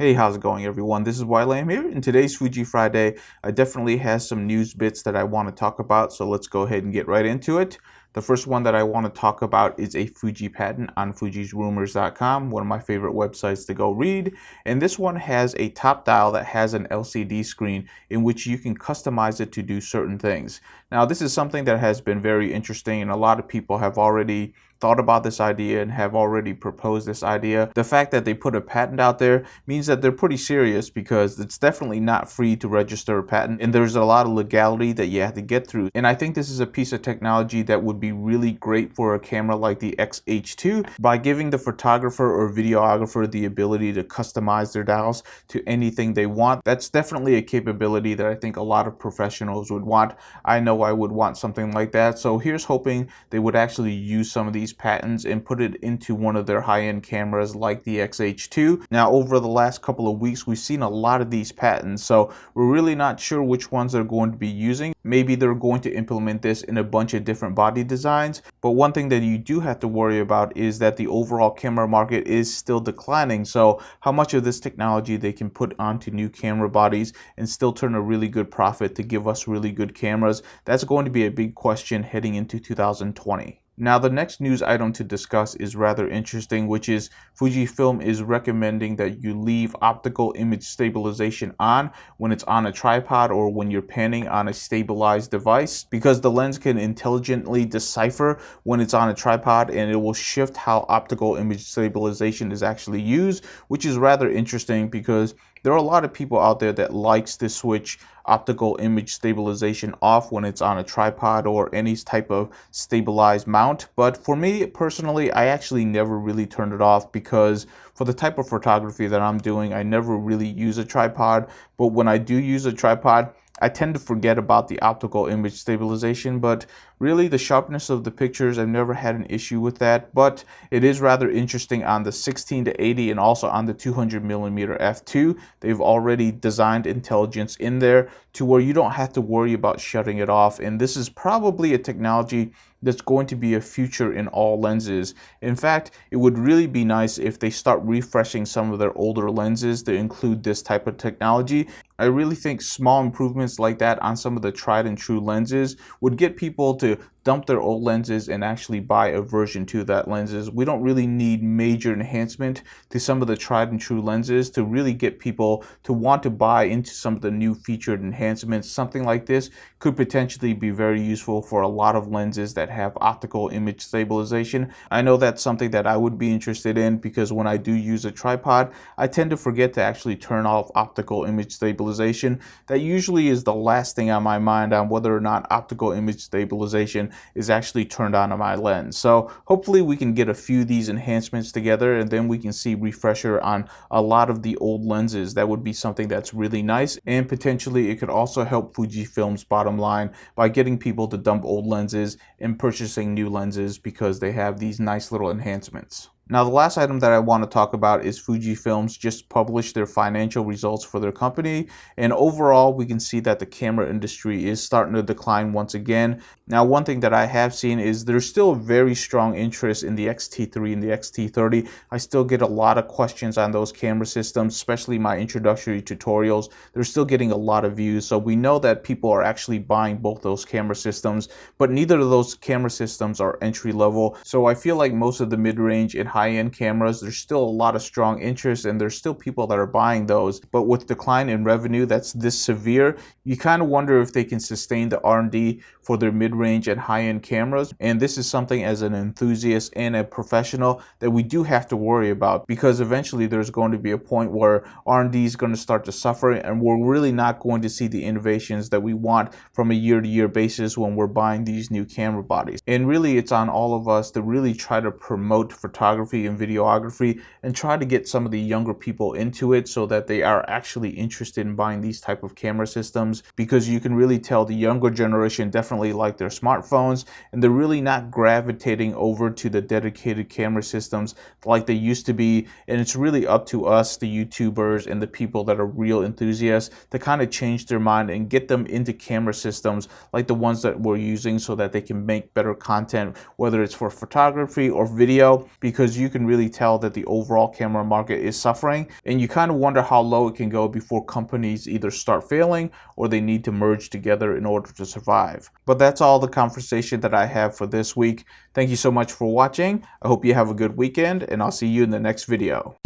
Hey, how's it going, everyone? This is Wiley here. In today's Fuji Friday, I definitely have some news bits that I want to talk about, so let's go ahead and get right into it. The first one that I want to talk about is a Fuji patent on fujisrumors.com, one of my favorite websites to go read. And this one has a top dial that has an LCD screen in which you can customize it to do certain things. Now, this is something that has been very interesting, and a lot of people have already thought about this idea and have already proposed this idea. The fact that they put a patent out there means that they're pretty serious, because it's definitely not free to register a patent, and there's a lot of legality that you have to get through. And I think this is a piece of technology that would be really great for a camera like the X-H2 by giving the photographer or videographer the ability to customize their dials to anything they want. That's definitely a capability that I think a lot of professionals would want. I know I would want something like that. So here's hoping they would actually use some of these patents and put it into one of their high-end cameras like the X-H2. Now, over the last couple of weeks, we've seen a lot of these patents, so we're really not sure which ones they're going to be using. Maybe they're going to implement this in a bunch of different body designs, but one thing that you do have to worry about is that the overall camera market is still declining. So how much of this technology they can put onto new camera bodies and still turn a really good profit to give us really good cameras, that's going to be a big question heading into 2020. Now, the next news item to discuss is rather interesting, which is Fujifilm is recommending that you leave optical image stabilization on when it's on a tripod or when you're panning on a stabilized device, because the lens can intelligently decipher when it's on a tripod, and it will shift how optical image stabilization is actually used, which is rather interesting because there are a lot of people out there that likes to switch optical image stabilization off when it's on a tripod or any type of stabilized mount. But for me personally, I actually never really turned it off, because for the type of photography that I'm doing, I never really use a tripod. But when I do use a tripod, I tend to forget about the optical image stabilization. But really, the sharpness of the pictures, I've never had an issue with that. But it is rather interesting on the 16 to 80 and also on the 200mm f2. They've already designed intelligence in there to where you don't have to worry about shutting it off. And this is probably a technology that's going to be a future in all lenses. In fact, it would really be nice if they start refreshing some of their older lenses to include this type of technology. I really think small improvements like that on some of the tried and true lenses would get people to dump their old lenses and actually buy a version 2 of that lenses. We don't really need major enhancement to some of the tried and true lenses to really get people to want to buy into some of the new featured enhancements. Something like this could potentially be very useful for a lot of lenses that have optical image stabilization. I know that's something that I would be interested in, because when I do use a tripod, I tend to forget to actually turn off optical image stabilization. That usually is the last thing on my mind on whether or not optical image stabilization is actually turned on my lens. So hopefully we can get a few of these enhancements together, and then we can see refresher on a lot of the old lenses. That would be something that's really nice, and potentially it could also help Fujifilm's bottom line by getting people to dump old lenses and purchasing new lenses because they have these nice little enhancements. Now, the last item that I want to talk about is Fujifilm's just published their financial results for their company, and overall we can see that the camera industry is starting to decline once again. Now, one thing that I have seen is there's still a very strong interest in the X-T3 and the X-T30. I still get a lot of questions on those camera systems, especially my introductory tutorials. They're still getting a lot of views, so we know that people are actually buying both those camera systems, but neither of those camera systems are entry level. So I feel like most of the mid-range and high-end cameras, there's still a lot of strong interest, and there's still people that are buying those. But with decline in revenue that's this severe, you kind of wonder if they can sustain the R&D for their mid-range and high-end cameras. And this is something, as an enthusiast and a professional, that we do have to worry about, because eventually there's going to be a point where R&D is going to start to suffer, and we're really not going to see the innovations that we want from a year-to-year basis when we're buying these new camera bodies. And really, it's on all of us to really try to promote photography and videography and try to get some of the younger people into it so that they are actually interested in buying these type of camera systems, because you can really tell the younger generation definitely like their smartphones, and they're really not gravitating over to the dedicated camera systems like they used to be. And it's really up to us, the YouTubers and the people that are real enthusiasts, to kind of change their mind and get them into camera systems like the ones that we're using, so that they can make better content, whether it's for photography or video, because you can really tell that the overall camera market is suffering, and you kind of wonder how low it can go before companies either start failing or they need to merge together in order to survive. But that's all the conversation that I have for this week. Thank you so much for watching. I hope you have a good weekend, and I'll see you in the next video.